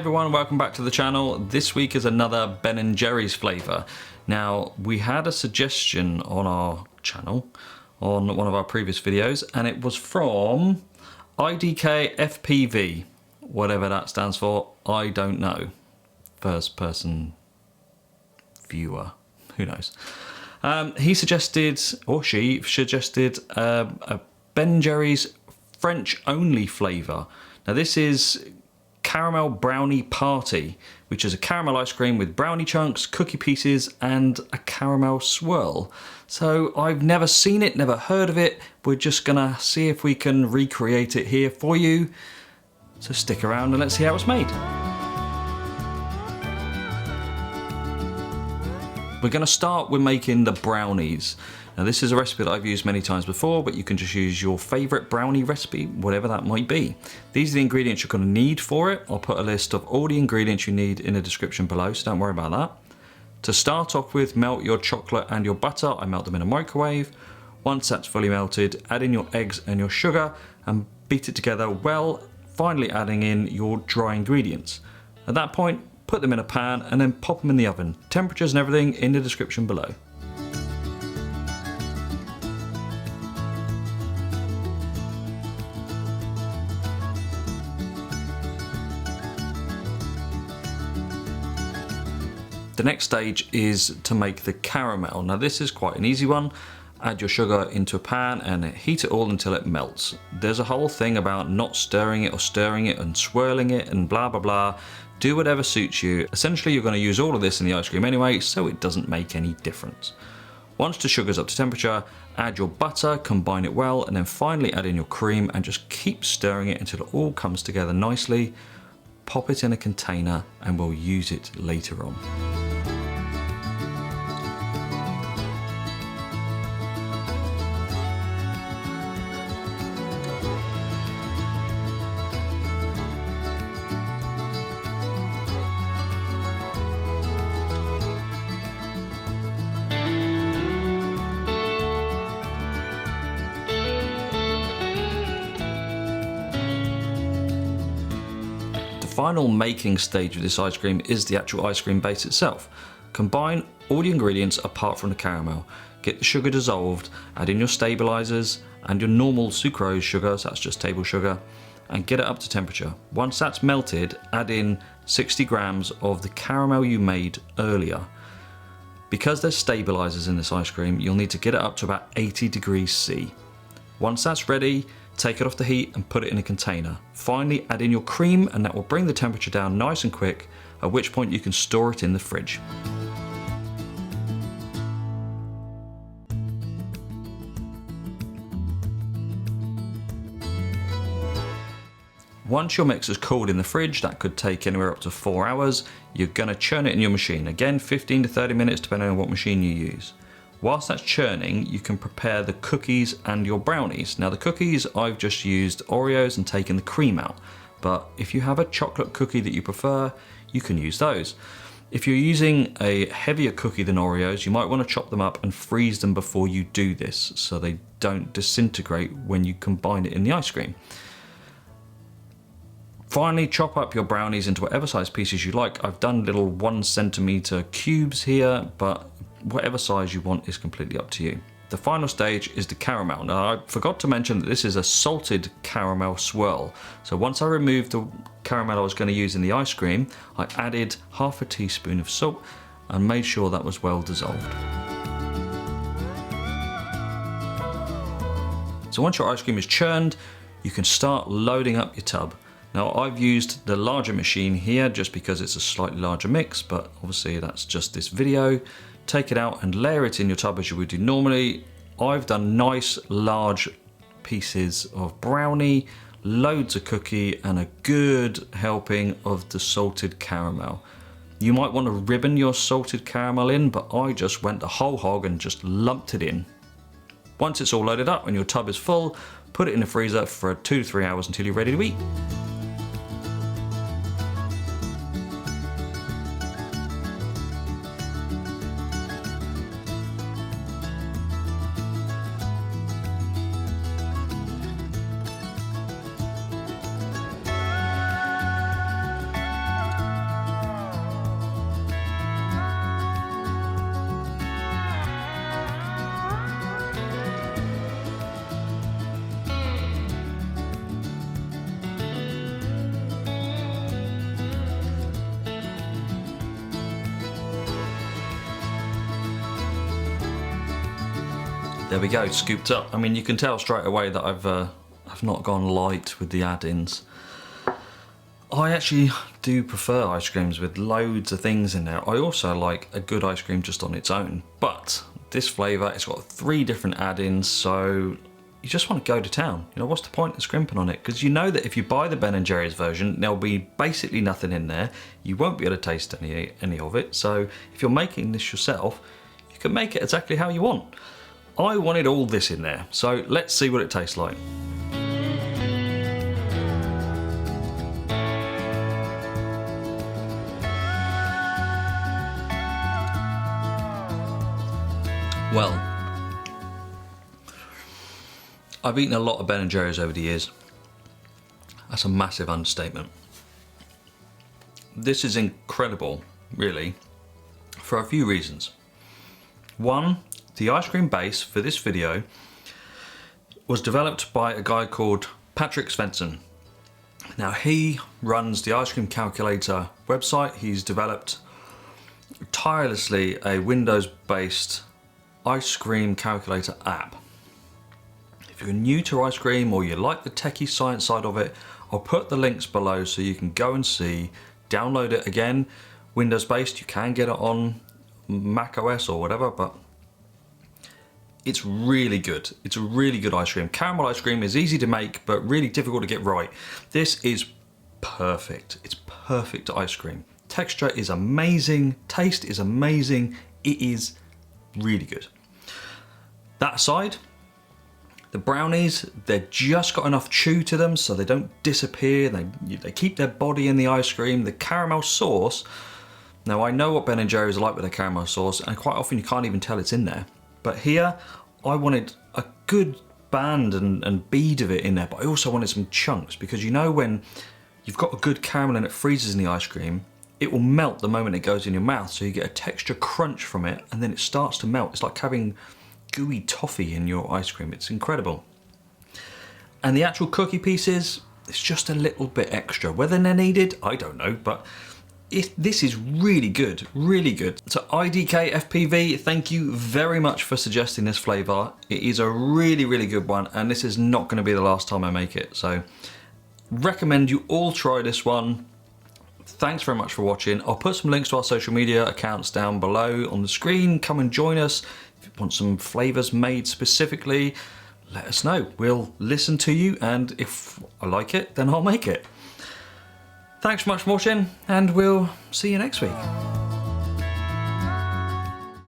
everyone, welcome back to the channel. This week is another Ben & Jerry's flavour. Now, we had a suggestion on our channel on one of our previous videos, and it was from IDKFPV, whatever that stands for, I don't know. First person viewer, who knows. He suggested, or she suggested, a Ben & Jerry's French only flavour. Now this is Caramel Brownie Party, which is a caramel ice cream with brownie chunks, cookie pieces and a caramel swirl. So I've never seen it, never heard of it. We're just gonna see if we can recreate it here for you. So stick around and let's see how it's made. We're gonna start with making the brownies. Now this is a recipe that I've used many times before, but you can just use your favourite brownie recipe, whatever that might be. These are the ingredients you're going to need for it. I'll put a list of all the ingredients you need in the description below, so don't worry about that. To start off with, melt your chocolate and your butter. I melt them in a microwave. Once that's fully melted, add in your eggs and your sugar and beat it together well, finally adding in your dry ingredients. At that point, put them in a pan and then pop them in the oven. Temperatures and everything in the description below. The next stage is to make the caramel. Now this is quite an easy one. Add your sugar into a pan and heat it all until it melts. There's a whole thing about not stirring it or stirring it and swirling it and blah blah blah. Do whatever suits you. Essentially you're going to use all of this in the ice cream anyway, so it doesn't make any difference. Once the sugar's up to temperature, add your butter, combine it well, and then finally add in your cream and just keep stirring it until it all comes together nicely. Pop it in a container and we'll use it later on. The final making stage of this ice cream is the actual ice cream base itself. Combine all the ingredients apart from the caramel. Get the sugar dissolved, add in your stabilisers and your normal sucrose sugar, so that's just table sugar, and get it up to temperature. Once that's melted, add in 60 grams of the caramel you made earlier. Because there's stabilisers in this ice cream, you'll need to get it up to about 80 degrees C. Once that's ready, take it off the heat and put it in a container. Finally, add in your cream and that will bring the temperature down nice and quick, at which point you can store it in the fridge. Once your mix is cooled in the fridge, that could take anywhere up to 4 hours, you're going to churn it in your machine. Again, 15 to 30 minutes depending on what machine you use. Whilst that's churning, you can prepare the cookies and your brownies. Now the cookies, I've just used Oreos and taken the cream out. But if you have a chocolate cookie that you prefer, you can use those. If you're using a heavier cookie than Oreos, you might want to chop them up and freeze them before you do this, so they don't disintegrate when you combine it in the ice cream. Finally, chop up your brownies into whatever size pieces you like. I've done little 1 centimetre cubes here, but whatever size you want is completely up to you. The final stage is the caramel. Now I forgot to mention that this is a salted caramel swirl. So once I removed the caramel I was going to use in the ice cream, I added half a teaspoon of salt and made sure that was well dissolved. So once your ice cream is churned, you can start loading up your tub. Now I've used the larger machine here just because it's a slightly larger mix, but obviously that's just this video. Take it out and layer it in your tub as you would do normally. I've done nice large pieces of brownie, loads of cookie and a good helping of the salted caramel. You might want to ribbon your salted caramel in, but I just went the whole hog and just lumped it in. Once it's all loaded up and your tub is full, put it in the freezer for 2 to 3 hours until you're ready to eat. There we go, scooped up. I mean, you can tell straight away that I've not gone light with the add-ins. I actually do prefer ice creams with loads of things in there. I also like a good ice cream just on its own. But this flavour, it's got 3 different add-ins, so you just want to go to town. You know, what's the point of scrimping on it? Because you know that if you buy the Ben & Jerry's version, there'll be basically nothing in there. You won't be able to taste any of it. So if you're making this yourself, you can make it exactly how you want. I wanted all this in there, so let's see what it tastes like. Well, I've eaten a lot of Ben & Jerry's over the years. That's a massive understatement. This is incredible, really, for a few reasons. One, the ice cream base for this video was developed by a guy called Patrick Svensson. Now, he runs the Ice Cream Calculator website. He's developed tirelessly a Windows-based ice cream calculator app. If you're new to ice cream or you like the techie science side of it, I'll put the links below so you can go and see, download it. Again, Windows based, you can get it on Mac OS or whatever, but it's really good. It's a really good ice cream. Caramel ice cream is easy to make, but really difficult to get right. This is perfect. It's perfect ice cream. Texture is amazing, taste is amazing, it is really good. That aside, the brownies, they've just got enough chew to them so they don't disappear. They keep their body in the ice cream. The caramel sauce, now I know what Ben & Jerry's are like with their caramel sauce, and quite often you can't even tell it's in there. But here, I wanted a good band and bead of it in there, but I also wanted some chunks, because you know when you've got a good caramel and it freezes in the ice cream, it will melt the moment it goes in your mouth, so you get a texture crunch from it, and then it starts to melt. It's like having gooey toffee in your ice cream. It's incredible. And the actual cookie pieces, it's just a little bit extra. Whether they're needed, I don't know, but this is really good, really good. So IDKFPV, thank you very much for suggesting this flavour. It is a really, really good one, and this is not going to be the last time I make it. So recommend you all try this one. Thanks very much for watching. I'll put some links to our social media accounts down below on the screen. Come and join us. If you want some flavours made specifically, let us know. We'll listen to you, and if I like it, then I'll make it. Thanks so much for watching, and we'll see you next week.